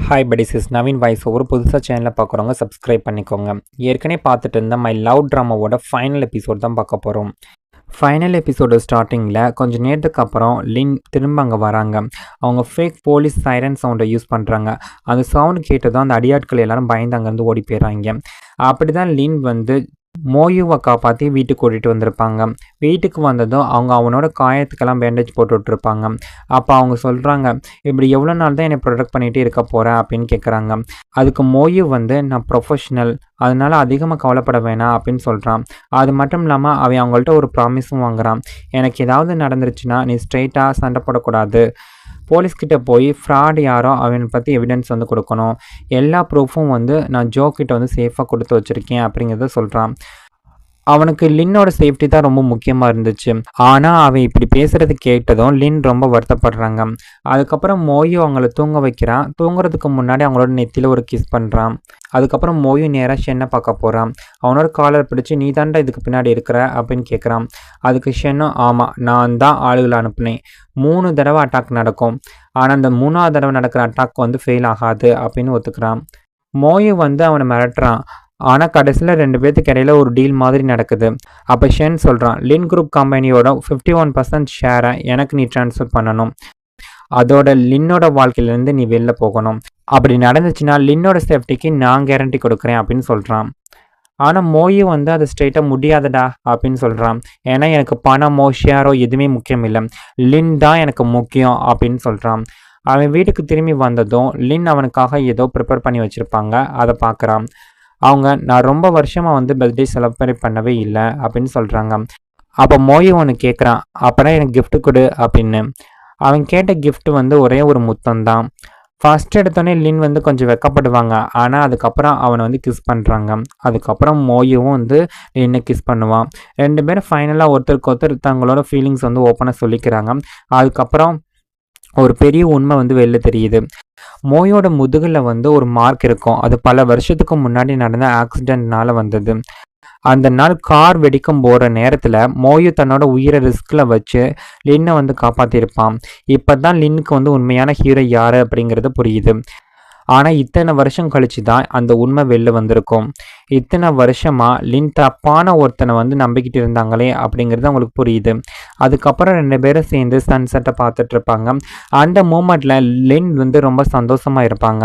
Hi buddies, is Naveen voice. ஒரு புதுசாக சேனலில் பார்க்குறவங்க சப்ஸ்கிரைப் பண்ணிக்கோங்க. ஏற்கனவே பார்த்துட்டு இருந்த மை லவ் ட்ராமாவோட ஃபைனல் எபிசோட் தான் பார்க்க போகிறோம். ஃபைனல் எபிசோடு ஸ்டார்டிங்கில் கொஞ்சம் நேரத்துக்கு அப்புறம் லின் திரும்ப அங்கே வராங்க. அவங்க ஃபேக் போலீஸ் சைரன் சவுண்டை யூஸ் பண்ணுறாங்க. அந்த சவுண்டு கேட்டதும் அந்த அடியாட்கள் எல்லாரும் பயந்து அங்கேருந்து ஓடி போயிடுறாங்க. அப்படி தான் லின் வந்து மோயுவை காப்பாற்றி வீட்டுக்கு கூட்டிகிட்டு வந்திருப்பாங்க. வீட்டுக்கு வந்ததும் அவங்க அவனோட காயத்துக்கெல்லாம் பேண்டேஜ் போட்டுட்ருப்பாங்க. அப்போ அவங்க சொல்கிறாங்க, இப்படி எவ்வளோ நாள் தான் என்னை ப்ரொடெக்ட் பண்ணிகிட்டே இருக்க போகிறேன் அப்படின்னு கேட்குறாங்க. அதுக்கு மோயு வந்து, நான் ப்ரொஃபஷ்னல், அதனால் அதிகமாக கவலைப்பட வேணாம் அப்படின்னு சொல்கிறான். அது மட்டும் இல்லாமல் அவன் அவங்கள்ட்ட ஒரு ப்ராமிஸும் வாங்குறான். எனக்கு ஏதாவது நடந்துருச்சுன்னா நீ ஸ்ட்ரெயிட்டாக சண்டை போடக்கூடாது, போலீஸ்கிட்ட போய் ஃப்ராட் யாரோ அவனை பற்றி எவிடன்ஸ் வந்து கொடுக்கணும், எல்லா ப்ரூஃபும் வந்து நான் ஜோ கிட்ட வந்து சேஃபாக கொடுத்து வச்சுருக்கேன் அப்படிங்கிறத சொல்கிறான். அவனுக்கு லின்னோட சேஃப்டி தான் ரொம்ப முக்கியமாக இருந்துச்சு. ஆனால் அவன் இப்படி பேசுகிறது கேட்டதும் லின் ரொம்ப வருத்தப்படுறாங்க. அதுக்கப்புறம் மோயு அவங்கள தூங்க வைக்கிறான். தூங்குறதுக்கு முன்னாடி அவங்களோட நெத்தியில் ஒரு கிஸ் பண்ணுறான். அதுக்கப்புறம் மோயு நேராக ஷென்னை பார்க்க போகிறான். அவனோட காலர் பிடிச்சி, நீ தாண்டா இதுக்கு பின்னாடி இருக்கிற அப்படின்னு கேட்குறான். அதுக்கு ஷென்னும், ஆமாம், நான் தான் ஆளுகளை அனுப்புனேன். 3 தடவை அட்டாக் நடக்கும், ஆனால் அந்த 3ஆவது தடவை நடக்கிற அட்டாக் வந்து ஃபெயில் ஆகாது அப்படின்னு ஒத்துக்கிறான். மோயு வந்து அவனை மிரட்டுறான். ஆனால் கடைசியில் 2 பேர்த்துக்கு இடையில ஒரு டீல் மாதிரி நடக்குது. அப்போ ஷென் சொல்கிறான், லின் குரூப் கம்பெனியோட 51% ஷேரை எனக்கு நீ ட்ரான்ஸ்ஃபர் பண்ணணும், அதோட லின்னோட வாழ்க்கையிலேருந்து நீ வெளில போகணும். அப்படி நடந்துச்சுன்னா லின்னோட சேஃப்டிக்கு நான் கேரண்டி கொடுக்குறேன் அப்படின்னு சொல்கிறான். ஆனால் மோயு வந்து அது ஸ்ட்ரெயிட்டாக முடியாதடா அப்படின்னு சொல்கிறான். ஏன்னா எனக்கு பணமோ ஷேரோ எதுவுமே முக்கியம் இல்லை, லின் தான் எனக்கு முக்கியம் அப்படின்னு சொல்கிறான். அவன் வீட்டுக்கு திரும்பி வந்ததும் லின் அவனுக்காக ஏதோ ப்ரிப்பேர் பண்ணி வச்சுருப்பாங்க. அதை பார்க்குறான். அவங்க, நான் ரொம்ப வருஷமாக வந்து பர்த்டே செலிப்ரேட் பண்ணவே இல்லை அப்படின்னு சொல்கிறாங்க. அப்போ மோயு ஒன்று கேட்குறான், அப்போனா எனக்கு கிஃப்ட் கொடு அப்படின்னு. அவன் கேட்ட கிஃப்ட் வந்து ஒரே ஒரு முத்தம் தான். ஃபர்ஸ்ட் எடுத்தோடனே லின் வந்து கொஞ்சம் வெக்கப்படுவாங்க. ஆனால் அதுக்கப்புறம் அவனை வந்து கிஸ் பண்ணுறாங்க. அதுக்கப்புறம் மோயுவும் வந்து லின்னை கிஸ் பண்ணுவான். 2 பேரும் ஃபைனலாக ஒருத்தருக்கு ஒருத்தர் தங்களோட ஃபீலிங்ஸ் வந்து ஓப்பனாக சொல்லிக்கிறாங்க. அதுக்கப்புறம் ஒரு பெரிய உண்மை வந்து வெளில தெரியுது. மோயோட முதுகில் வந்து ஒரு மார்க் இருக்கும். அது பல வருஷத்துக்கு முன்னாடி நடந்த ஆக்சிடென்ட்னால வந்தது. அந்த நாள் கார் வெடிக்கும் போகிற நேரத்தில் மோயு தன்னோட உயிரை ரிஸ்கில் வச்சு லின்னை வந்து காப்பாற்றிருப்பான். இப்போ தான் லின்னுக்கு வந்து உண்மையான ஹீரோ யார் அப்படிங்கிறது புரியுது. ஆனால் இத்தனை வருஷம் கழிச்சு தான் அந்த உண்மை வெளில வந்திருக்கும். இத்தனை வருஷமாக லின் தப்பான ஒருத்தனை வந்து நம்பிக்கிட்டு இருந்தாங்களே அப்படிங்கிறது அவங்களுக்கு புரியுது. அதுக்கப்புறம் 2 பேரும் சேர்ந்து சன்செட்டை பார்த்துட்டு இருப்பாங்க. அந்த மூமெண்ட்டில் லின் வந்து ரொம்ப சந்தோஷமாக இருப்பாங்க.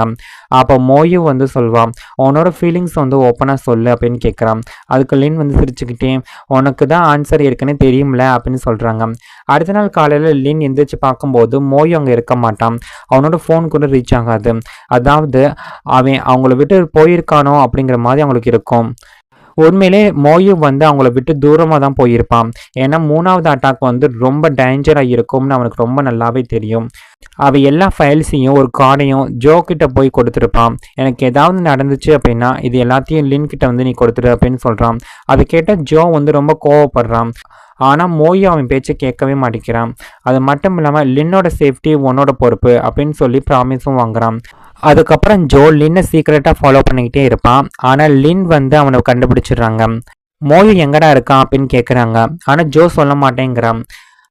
அப்போ மோயு வந்து சொல்வான், உன்னோட ஃபீலிங்ஸ் வந்து ஓப்பனாக சொல்லு அப்படின்னு கேட்குறான். அதுக்கு லின் வந்து சிரிச்சுக்கிட்டே, உனக்கு தான் ஆன்சர் ஏற்கனவே தெரியும்ல அப்படின்னு சொல்கிறாங்க. அடுத்த நாள் காலையில் லின் எந்திரிச்சு பார்க்கும்போது மோயு அங்கே இருக்க மாட்டான். அவனோட ஃபோன் கூட ரீச் ஆகாது. அதாவது அவன் அவங்கள விட்டு போயிருக்கானோ அப்படிங்கிற மாதிரி அவங்களுக்கு இருக்கும். உண்மையிலே மோயு வந்து அவங்கள விட்டு தூரமாக தான் போயிருப்பான். ஏன்னா 3ஆவது அட்டாக் வந்து ரொம்ப டேஞ்சராக இருக்கும்னு அவனுக்கு ரொம்ப நல்லாவே தெரியும். அவன் எல்லா ஃபைல்ஸையும் ஒரு கார்டையும் ஜோ கிட்ட போய் கொடுத்துருப்பான். எனக்கு ஏதாவது நடந்துச்சு அப்படின்னா இது எல்லாத்தையும் லின் கிட்ட வந்து நீ கொடுத்துரு அப்படின்னு சொல்கிறான். அதை கேட்ட ஜோ வந்து ரொம்ப கோவப்படுறான். ஆனால் மோயு அவன் பேச்சை கேட்கவே மாட்டேங்கிறான். அது மட்டும் இல்லாமல் லின்னோட சேஃப்டி உன்னோட பொறுப்பு அப்படின்னு சொல்லி ப்ராமிஸும் வாங்குறான். அதுக்கப்புறம் ஜோ லின்னை சீக்கிரட்டாக ஃபாலோ பண்ணிக்கிட்டே இருப்பான். ஆனால் லின் வந்து அவனை கண்டுபிடிச்சிடுறாங்க. மோயு எங்கடா இருக்கான் அப்படின்னு கேட்குறாங்க. ஆனால் ஜோ சொல்ல மாட்டேங்கிறான்.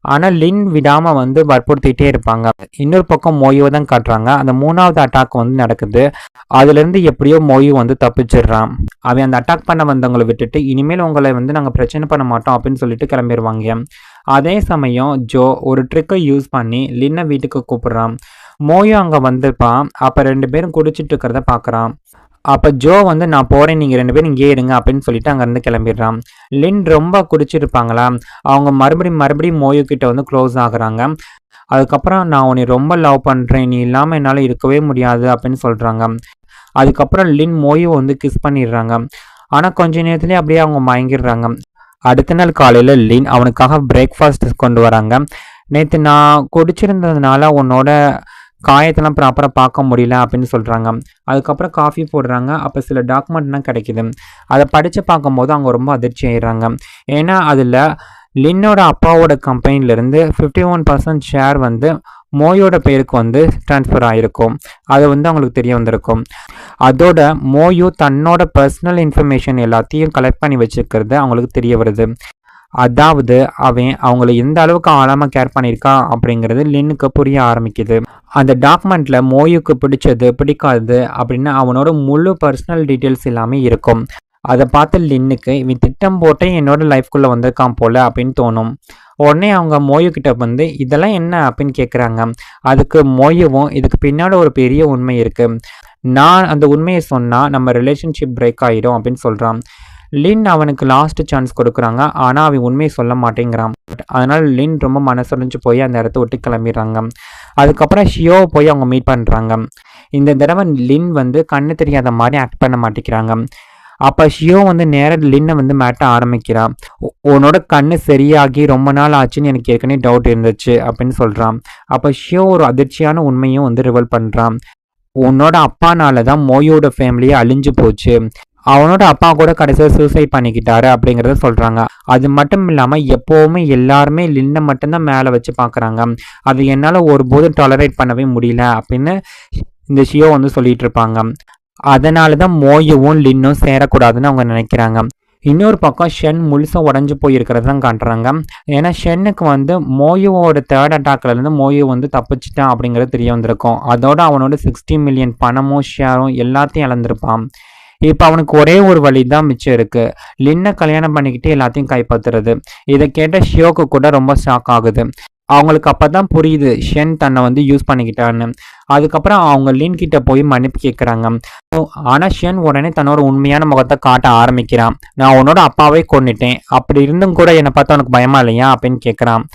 ஆனால் லின் விடாமல் வந்து வற்புறுத்திட்டே இருப்பாங்க. இன்னொரு பக்கம் மோயுவை தான் காட்டுறாங்க. அந்த 3ஆவது அட்டாக் வந்து நடக்குது. அதுலேருந்து எப்படியோ மோயு வந்து தப்பிச்சிடுறான். அவன் அந்த அட்டாக் பண்ண வந்தவங்களை விட்டுட்டு இனிமேல் உங்களை வந்து நாங்கள் பிரச்சனை பண்ண மாட்டோம் அப்படின்னு சொல்லிட்டு கிளம்பிடுவாங்க. அதே சமயம் ஜோ ஒரு ட்ரிக்கை யூஸ் பண்ணி லின்னை வீட்டுக்கு கூப்பிடுறான். மோயு அங்கே வந்திருப்பான். அப்போ 2 பேரும் குடிச்சிட்டு இருக்கிறத பார்க்குறான். அப்போ ஜோ வந்து, நான் போகிறேன், நீங்கள் 2 பேரும் இங்கே இருங்க அப்படின்னு சொல்லிட்டு அங்கேருந்து கிளம்பிடுறான். லின் ரொம்ப குடிச்சிருப்பாங்களா, அவங்க மறுபடியும் மோயு கிட்ட வந்து க்ளோஸ் ஆகுறாங்க. அதுக்கப்புறம், நான் உன்னை ரொம்ப லவ் பண்ணுறேன், நீ இல்லாமல் என்னால் இருக்கவே முடியாது அப்படின்னு சொல்கிறாங்க. அதுக்கப்புறம் லின் மோயு வந்து கிஸ் பண்ணிடுறாங்க. ஆனால் கொஞ்ச நேரத்துலேயே அப்படியே அவங்க மயங்கிடுறாங்க. அடுத்த நாள் காலையில் லின் அவனுக்காக பிரேக்ஃபாஸ்ட் கொண்டு வராங்க. நேற்று நான் குடிச்சிருந்ததுனால உன்னோட காயத்தெல்லாம் ப்ராப்பராக பார்க்க முடியல அப்படின்னு சொல்கிறாங்க. அதுக்கப்புறம் காஃபி போடுறாங்க. அப்போ சில டாக்குமெண்ட்லாம் கிடைக்கிது. அதை படித்து பார்க்கும்போது அவங்க ரொம்ப அதிர்ச்சி ஆயிடுறாங்க. ஏன்னா அதில் லின்னோட அப்பாவோட கம்பெனிலேருந்து 51% ஷேர் வந்து மோயோட பேருக்கு வந்து ட்ரான்ஸ்ஃபர் ஆகிருக்கும். அது வந்து அவங்களுக்கு தெரிய வந்திருக்கும். அதோட மோயு தன்னோட பர்சனல் இன்ஃபர்மேஷன் எல்லாத்தையும் கலெக்ட் பண்ணி வச்சுருக்கிறது அவங்களுக்கு தெரிய வருது. அதாவது அவங்கள எந்த அளவுக்கு ஆழமாக கேர் பண்ணியிருக்கான் அப்படிங்கிறது லின்னுக்கு புரிய ஆரம்பிக்குது. அந்த டாக்குமெண்ட்டில் மோயுக்கு பிடிச்சது பிடிக்காது அப்படின்னு அவனோட முழு பர்சனல் டீட்டெயில்ஸ் எல்லாமே இருக்கும். அதை பார்த்து லின்னுக்கு இவன் திட்டம் போட்டே என்னோட லைஃப்குள்ளே வந்திருக்கான் போல அப்படின்னு தோணும். உடனே அவங்க மோயு கிட்ட வந்து இதெல்லாம் என்ன அப்படின்னு கேட்குறாங்க. அதுக்கு மோயுவும் இதுக்கு பின்னாடி ஒரு பெரிய உண்மை இருக்குது, நான் அந்த உண்மையை சொன்னால் நம்ம ரிலேஷன்ஷிப் பிரேக் ஆகிடும் அப்படின்னு சொல்கிறான். லின் அவனுக்கு லாஸ்ட் சான்ஸ் கொடுக்குறாங்க, ஆனால் அவன் உண்மையை சொல்ல மாட்டேங்கிறான். அதனால் லின் ரொம்ப மனசுடைஞ்சு போய் அந்த இடத்த விட்டு கிளம்பிடுறாங்க. அதுக்கப்புறம் ஷியோவை போய் அவங்க மீட் பண்ணுறாங்க. இந்த தடவை லின் வந்து கண்ணு தெரியாத மாதிரி ஆக்ட் பண்ண மாட்டேங்கிறாங்க. அப்போ ஷியோ வந்து நேராக லின்னை வந்து மேட்ட ஆரம்பிக்கிறான். உன்னோட கண்ணு சரியாகி ரொம்ப நாள் ஆச்சுன்னு எனக்கு ஏற்கனவே டவுட் இருந்துச்சு அப்படின்னு சொல்கிறான். அப்போ ஷியோ ஒரு அதிர்ச்சியான உண்மையும் வந்து ரிவல் பண்ணுறான். உன்னோட அப்பானால தான் மோயோட ஃபேமிலியே அழிஞ்சு போச்சு, அவனோட அப்பா கூட கடைசியாக சூசைட் பண்ணிக்கிட்டாரு அப்படிங்கிறத சொல்கிறாங்க. அது மட்டும் இல்லாமல் எப்போவுமே எல்லாருமே லின்னை மட்டும்தான் மேலே வச்சு பார்க்குறாங்க, அது என்னால் ஒருபோதும் டாலரேட் பண்ணவே முடியல அப்படின்னு இந்த ஷியோ வந்து சொல்லிட்டு இருப்பாங்க. அதனால தான் மோயுவும் லின்னும் சேரக்கூடாதுன்னு அவங்க நினைக்கிறாங்க. இன்னொரு பக்கம் ஷென் முழுசாக உடஞ்சி போயிருக்கிறது தான் காட்டுறாங்க. ஏன்னா ஷென்னுக்கு வந்து மோயுவோட தேர்ட் அட்டாக்லேருந்து மோயு வந்து தப்பிச்சிட்டான் அப்படிங்கிறது தெரிய வந்திருக்கும். அதோட அவனோட 60 மில்லியன் பணமும் ஷேரும் எல்லாத்தையும் இழந்திருப்பான். இப்போ அவனுக்கு ஒரே ஒரு வழி தான் மிச்சம் இருக்கு, லின்னை கல்யாணம் பண்ணிக்கிட்டு எல்லாத்தையும் கைப்பற்றுறது. இதை கேட்ட ஷியோக்கு கூட ரொம்ப ஷாக் ஆகுது. அவங்களுக்கு அப்போ தான் புரியுது ஷென் தன்னை வந்து யூஸ் பண்ணிக்கிட்டான்னு. அதுக்கப்புறம் அவங்க லின் கிட்ட போய் மன்னிப்பு கேட்குறாங்க. ஆனால் ஷென் உடனே தன்னோட உண்மையான முகத்தை காட்ட ஆரம்பிக்கிறான். நான் உன்னோட அப்பாவே கொன்னுட்டேன், அப்படி இருந்தும் கூட என்னை பார்த்தா உனக்கு பயமா இல்லையா அப்படின்னு கேட்குறான்.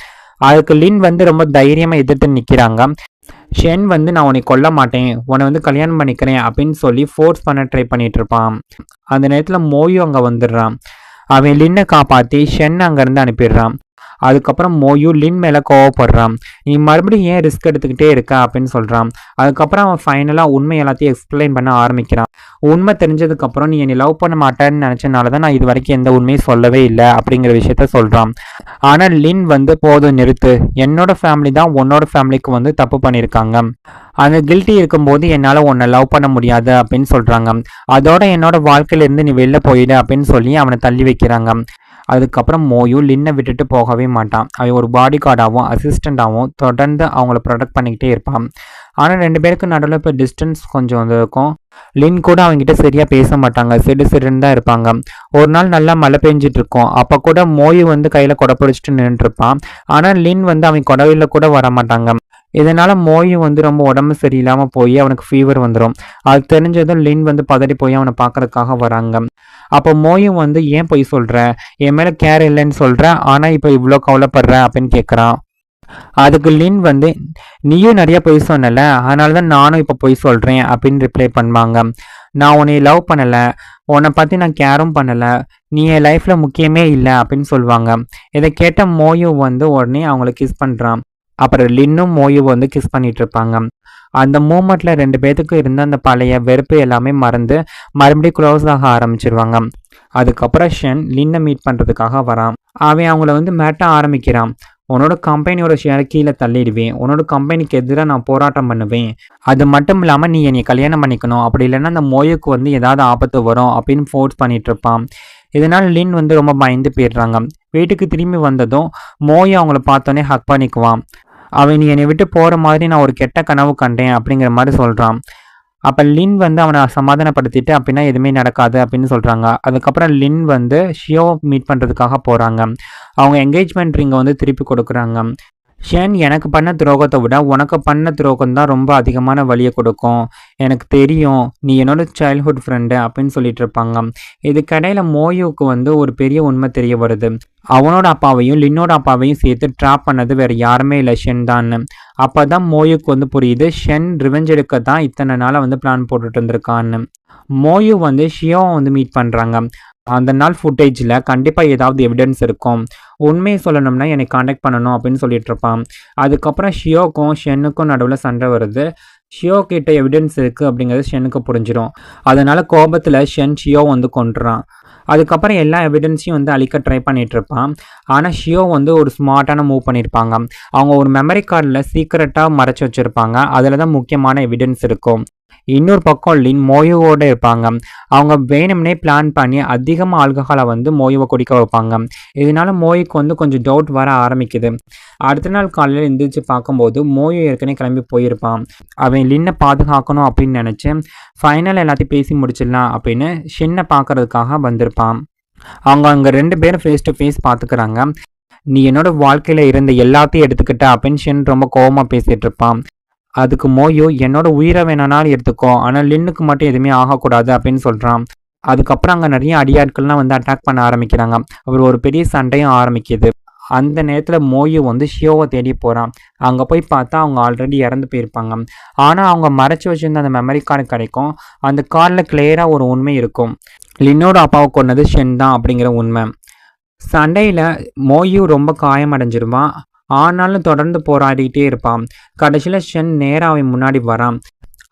அதுக்கு லின் வந்து ரொம்ப தைரியமாக எதிர்த்து நிற்கிறாங்க. ஷென் வந்து நான் உன்னை கொல்ல மாட்டேன், உன்னை வந்து கல்யாணம் பண்ணிக்கிறேன் அப்படின்னு சொல்லி ஃபோர்ஸ் பண்ண ட்ரை பண்ணிட்டு இருப்பான். அந்த நேரத்தில் மோயு அங்கே வந்துடுறான். அவன் லின்னை காப்பாற்றி ஷென் அங்கேருந்து அனுப்பிடுறான். அதுக்கப்புறம் மோயு லின் மேலே கோவப்படுறான். நீ மறுபடியும் ஏன் ரிஸ்க் எடுத்துக்கிட்டே இருக்க அப்படின்னு சொல்கிறான். அதுக்கப்புறம் அவன் ஃபைனலாக உண்மை எல்லாத்தையும் எக்ஸ்பிளைன் பண்ண ஆரம்பிக்கிறான். உண்மை தெரிஞ்சதுக்கப்புறம் நீ என்னை லவ் பண்ண மாட்டேன்னு நினச்சனால தான் நான் இது வரைக்கும் எந்த உண்மையும் சொல்லவே இல்லை அப்படிங்கிற விஷயத்த சொல்கிறான். ஆனால் லின் வந்து போதும் நிறுத்து, என்னோட ஃபேமிலி தான் உன்னோட ஃபேமிலிக்கு வந்து தப்பு பண்ணியிருக்காங்க, அந்த கில்ட்டி இருக்கும்போது என்னால் உன்னை லவ் பண்ண முடியாது அப்படின்னு சொல்கிறாங்க. அதோட என்னோட வாழ்க்கையிலேருந்து நீ வெளில போயிடு அப்படின்னு சொல்லி அவனை தள்ளி வைக்கிறாங்க. அதுக்கப்புறம் மோயு லின்னை விட்டுட்டு போகவே மாட்டான். அவன் ஒரு பாடி கார்டாகவும் அசிஸ்டண்ட்டாகவும் தொடர்ந்து அவங்கள ப்ரொடெக்ட் பண்ணிக்கிட்டே இருப்பான். ஆனால் 2 பேருக்கு நடுவில் இப்போ டிஸ்டன்ஸ் கொஞ்சம் வந்து இருக்கும். லின் கூட அவங்ககிட்ட சரியாக பேச மாட்டாங்க, சிடுன்னு தான் இருப்பாங்க. ஒரு நாள் நல்லா மழை பெஞ்சிட்டு இருக்கும். அப்போ கூட மோயு வந்து கையில் கொடை பிடிச்சிட்டு நின்றுருப்பான். ஆனால் லின் வந்து அவன் கொடையில் கூட வர மாட்டாங்க. இதனால் மோயு வந்து ரொம்ப உடம்பு சரியில்லாமல் போய் அவனுக்கு ஃபீவர் வந்துடும். அது தெரிஞ்சதும் லின் வந்து பதறி போய் அவனை பார்க்கறதுக்காக வராங்க. அப்போ மோயு வந்து ஏன் போய் சொல்கிற, என் மேலே கேர் இல்லைன்னு சொல்கிற, ஆனால் இப்போ இவ்வளோ கவலைப்படுற அப்படின்னு கேட்குறான். அதுக்கு லின் வந்து நீயும் நிறைய பொய் சொன்னல, அதனால தான் நானும் இப்போ பொய் சொல்கிறேன் அப்படின்னு ரிப்ளை பண்ணுவாங்க. நான் உன்னை லவ் பண்ணலை, உன்னை பற்றி நான் கேரும் பண்ணலை, நீ என் லைஃப்பில் முக்கியமே இல்லை அப்படின்னு சொல்லுவாங்க. இதை கேட்ட மோயு வந்து உடனே அவங்கள கிஸ் பண்ணுறான். அப்புறம் லின்னும் மோயு வந்து கிஸ் பண்ணிட்டு இருப்பாங்க. அந்த மூமெண்ட்ல 2 பேத்துக்கும் இருந்த அந்த பழைய வெறுப்பு எல்லாமே மறந்து மறுபடியும் க்ளோஸ் ஆக ஆரம்பிச்சிருவாங்க. அதுக்கப்புறம் ஷென் லின்னை மீட் பண்ணுறதுக்காக வரான். அவன் அவங்கள வந்து மேட்ட ஆரம்பிக்கிறான். உன்னோட கம்பெனியோட ஷேரை கீழே தள்ளிடுவேன், உன்னோட கம்பெனிக்கு எதிராக நான் போராட்டம் பண்ணுவேன், அது மட்டும் இல்லாமல் நீ என்னை கல்யாணம் பண்ணிக்கணும், அப்படி இல்லைன்னா அந்த மோயுக்கு வந்து ஏதாவது ஆபத்து வரும் அப்படின்னு ஃபோர்ஸ் பண்ணிட்டு இருப்பான். இதனால் லின் வந்து ரொம்ப பயந்து போயிடுறாங்க. வீட்டுக்கு திரும்பி வந்ததும் மோயு அவங்கள பார்த்தோன்னே ஹக் பண்ணிக்குவான். அவன் நீ என்னை விட்டு போகிற மாதிரி நான் ஒரு கெட்ட கனவு கண்டேன் அப்படிங்கிற மாதிரி சொல்கிறான். அப்போ லின் வந்து அவனை சமாதானப்படுத்திட்டு அப்படின்னா எதுவுமே நடக்காது அப்படின்னு சொல்கிறாங்க. அதுக்கப்புறம் லின் வந்து ஷியோவை மீட் பண்ணுறதுக்காக போகிறாங்க. அவங்க என்கேஜ்மெண்ட் ரிங்கை வந்து திருப்பி கொடுக்குறாங்க. ஷென் எனக்கு பண்ண துரோகத்தை விட உனக்கு பண்ண துரோகம் தான் ரொம்ப அதிகமான வலியை கொடுக்கும், எனக்கு தெரியும், நீ என்னோட சைல்ட்ஹுட் ஃப்ரெண்டு அப்படின்னு சொல்லிட்டு இருப்பாங்க. இதுக்கடையில் மோயுக்கு வந்து ஒரு பெரிய உண்மை தெரிய வருது. அவனோட அப்பாவையும் லின்னோட அப்பாவையும் சேர்த்து ட்ராப் பண்ணது வேறு யாருமே இல்லை, ஷென் தான். அப்போ தான் மோயுக்கு வந்து புரியுது ஷென் ரிவெஞ்ச் எடுக்க தான் இத்தனை நாளாக வந்து பிளான் போட்டுட்டு இருந்திருக்கான்னு. மோயு வந்து ஷியோவை வந்து மீட் பண்ணுறாங்க. அந்த நாள் ஃபுட்டேஜில் கண்டிப்பாக ஏதாவது எவிடன்ஸ் இருக்கும், உண்மையை சொல்லணும்னா என்னை காண்டாக்ட் பண்ணணும் அப்படின்னு சொல்லிட்டு இருப்பான். அதுக்கப்புறம் ஷியோக்கும் ஷென்னுக்கும் நடுவில் சண்டை வருது. ஷியோ கிட்ட எவிடன்ஸ் இருக்குது அப்படிங்கிறது ஷென்னுக்கு புரிஞ்சிடும். அதனால் கோபத்தில் ஷியோ வந்து கொன்றுறான். அதுக்கப்புறம் எல்லா எவிடன்ஸையும் வந்து அழிக்க ட்ரை பண்ணிட்டு இருப்பான். ஆனால் ஷியோ வந்து ஒரு ஸ்மார்ட்டான மூவ் பண்ணியிருப்பாங்க. அவங்க ஒரு மெமரி கார்டில் சீக்ரெட்டாக மறைச்சி வச்சுருப்பாங்க, அதில் தான் முக்கியமான எவிடன்ஸ் இருக்கும். இன்னொரு பக்கம் லின் மோயுவோட இருப்பாங்க. அவங்க வேணும்னே பிளான் பண்ணி அதிகமாக ஆல்கஹாலை வந்து மோயுவை குடிக்க வைப்பாங்க. இதனால மோயுக்கு வந்து கொஞ்சம் டவுட் வர ஆரம்பிக்குது. அடுத்த நாள் காலையில் எந்திரிச்சு பார்க்கும்போது மோயு ஏற்கனவே கிளம்பி போயிருப்பான். அவன் லின்னை பாதுகாக்கணும் அப்படின்னு நினச்சி ஃபைனல் எல்லாத்தையும் பேசி முடிச்சிடலாம் அப்படின்னு ஷின்னை பார்க்கறதுக்காக வந்திருப்பான். அவங்க அங்கே 2 பேரும் ஃபேஸ் டு ஃபேஸ் பார்த்துக்கிறாங்க. நீ என்னோட வாழ்க்கையில் இருந்த எல்லாத்தையும் எடுத்துக்கிட்ட அப்படின்னு ஷின் ரொம்ப கோவமாக பேசிகிட்டு இருப்பான். அதுக்கு மோயு என்னோட உயிரை வேணாலும் எடுத்துக்கோ, ஆனால் லின்னுக்கு மட்டும் எதுவுமே ஆகக்கூடாது அப்படின்னு சொல்கிறான். அதுக்கப்புறம் அங்கே நிறைய அடியாட்கள்லாம் வந்து அட்டாக் பண்ண ஆரம்பிக்கிறாங்க. அவர் ஒரு பெரிய சண்டையும் ஆரம்பிக்குது. அந்த நேரத்தில் மோயு வந்து ஷியோவை தேடி போகிறான். அங்கே போய் பார்த்தா அவங்க ஆல்ரெடி இறந்து போயிருப்பாங்க. ஆனால் அவங்க மறைச்சி வச்சுருந்த அந்த மெமரி கார்டு கிடைக்கும். அந்த கார்டில் கிளியராக ஒரு உண்மை இருக்கும். லின்னோட அப்பாவை கொன்னது ஷென் தான் அப்படிங்கிற உண்மை. சண்டையில் மோயு ரொம்ப காயமடைஞ்சிருவான். ஆனாலும் தொடர்ந்து போராடிக்கிட்டே இருப்பான். கடைசியில் ஷென் நேராக அவன் முன்னாடி வரான்.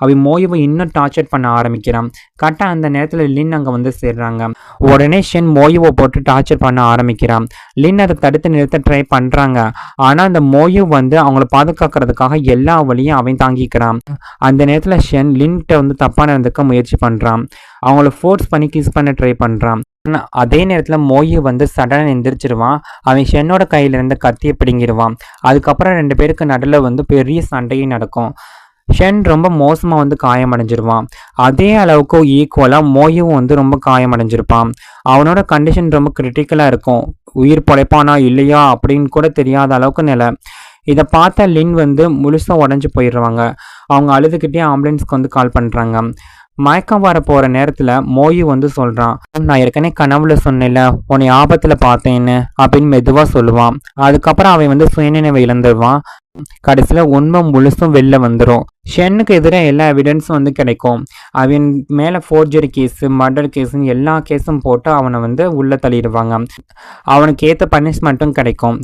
அவன் மோயுவை இன்னும் டார்ச்சர் பண்ண ஆரம்பிக்கிறான். கரெக்டாக அந்த நேரத்தில் லின் அங்கே வந்து சேர்றாங்க. உடனே ஷென் மோயுவை போட்டு டார்ச்சர் பண்ண ஆரம்பிக்கிறான். லின் அதை தடுத்து நிறுத்த ட்ரை பண்ணுறாங்க. ஆனால் அந்த மோயு வந்து அவங்கள பாதுகாக்கிறதுக்காக எல்லா வழியும் அவன் தாங்கிக்கிறான். அந்த நேரத்தில் ஷென் லின்கிட்ட வந்து தப்பாக நடந்துக்க முயற்சி பண்ணுறான். அவங்கள ஃபோர்ஸ் பண்ணி கிஸ் பண்ண ட்ரை பண்ணுறான். அதே நேரத்தில் மோயு வந்து சடனாக எந்திரிச்சிருவான். அவன் ஷென்னோட கையில் இருந்த கத்தியை பிடுங்கிடுவான். அதுக்கப்புறம் 2 பேருக்கு நடுவில் வந்து பெரிய சண்டையும் நடக்கும். ஷென் ரொம்ப மோசமாக வந்து காயமடைஞ்சிருவான். அதே அளவுக்கு ஈக்குவலாக மோயும் வந்து ரொம்ப காயமடைஞ்சிருப்பான். அவனோட கண்டிஷன் ரொம்ப கிரிட்டிக்கலாக இருக்கும். உயிர் பொழைப்பானா இல்லையா அப்படின்னு கூட தெரியாத அளவுக்கு நிலை. இதை பார்த்த லின் வந்து முழுசாக உடஞ்சி போயிடுவாங்க. அவங்க அழுதுகிட்டே ஆம்புலன்ஸ்க்கு வந்து கால் பண்ணுறாங்க. மயக்கம் வர போகிற நேரத்தில் மோயு வந்து சொல்கிறான், நான் ஏற்கனவே கனவுல சொன்னேன்ல உன்னை ஆபத்தில் பார்த்தேன்னு அப்படின்னு மெதுவாக சொல்லுவான். அதுக்கப்புறம் அவன் வந்து சுயநினைவை இழந்துடுவான். கடைசியில் உண்மை முழுசும் வெளில வந்துடும். ஷென்னுக்கு எதிராக எல்லா எவிடன்ஸும் வந்து கிடைக்கும். அவன் மேலே ஃபோர்ஜரி கேஸு, மர்டர் கேஸுன்னு எல்லா கேஸும் போட்டு அவனை வந்து உள்ளே தள்ளிடுவாங்க. அவனுக்கு ஏற்ற பனிஷ்மெண்ட்டும் கிடைக்கும்.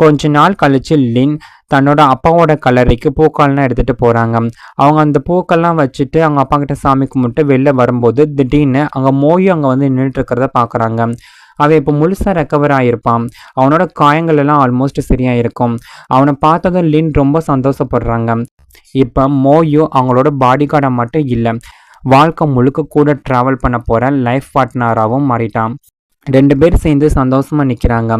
கொஞ்ச நாள் கழிச்சு லின் தன்னோட அப்பாவோட கல்லறைக்கு பூக்கள்லாம் எடுத்துகிட்டு போகிறாங்க. அவங்க அந்த பூக்கள்லாம் வச்சுட்டு அவங்க அப்பா கிட்ட சாமி கும்பிட்டு வெளில வரும்போது திடீர்னு அங்கே மோயு அங்கே வந்து நின்றுட்டு இருக்கிறத பார்க்குறாங்க. அவன் இப்போ முழுசாக ரெக்கவர் ஆகிருப்பான். அவனோட காயங்கள் எல்லாம் ஆல்மோஸ்ட் சரியாக இருக்கும். அவனை பார்த்ததும் லின் ரொம்ப சந்தோஷப்படுறாங்க. இப்போ மோயு அவங்களோட பாடி கார்டை மட்டும் இல்லை, வாழ்க்கை முழுக்க கூட ட்ராவல் பண்ண போகிற லைஃப் பார்ட்னராகவும் மாறிட்டான். 2 பேர் சேர்ந்து சந்தோஷமாக நிற்கிறாங்க.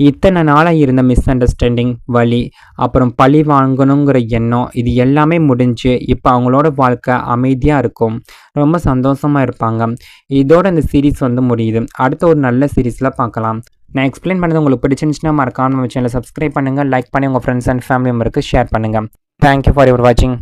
இத்தனை நாளாக இருந்த மிஸ் அண்டர்ஸ்டாண்டிங், வலி, அப்புறம் பழி வாங்கணுங்கிற எண்ணம், இது எல்லாமே முடிஞ்சு இப்போ அவங்களோட வாழ்க்கை அமைதியாக இருக்கும். ரொம்ப சந்தோஷமாக இருப்பாங்க. இதோட இந்த சீரீஸ் வந்து முடியுது. அடுத்த ஒரு நல்ல சீரீஸில் பார்க்கலாம். நான் எக்ஸ்பிளைன் பண்ணது உங்களுக்கு பிடிச்சிருந்துச்சுன்னா மறக்காம நம்ம சேனலை சப்ஸ்கிரைப் பண்ணுங்கள், லைக் பண்ணி உங்கள் ஃப்ரெண்ட்ஸ் அண்ட் ஃபேமிலி மெம்பருக்கு ஷேர் பண்ணுங்கள். தேங்க்யூ ஃபார் யுவர் வாட்சிங்.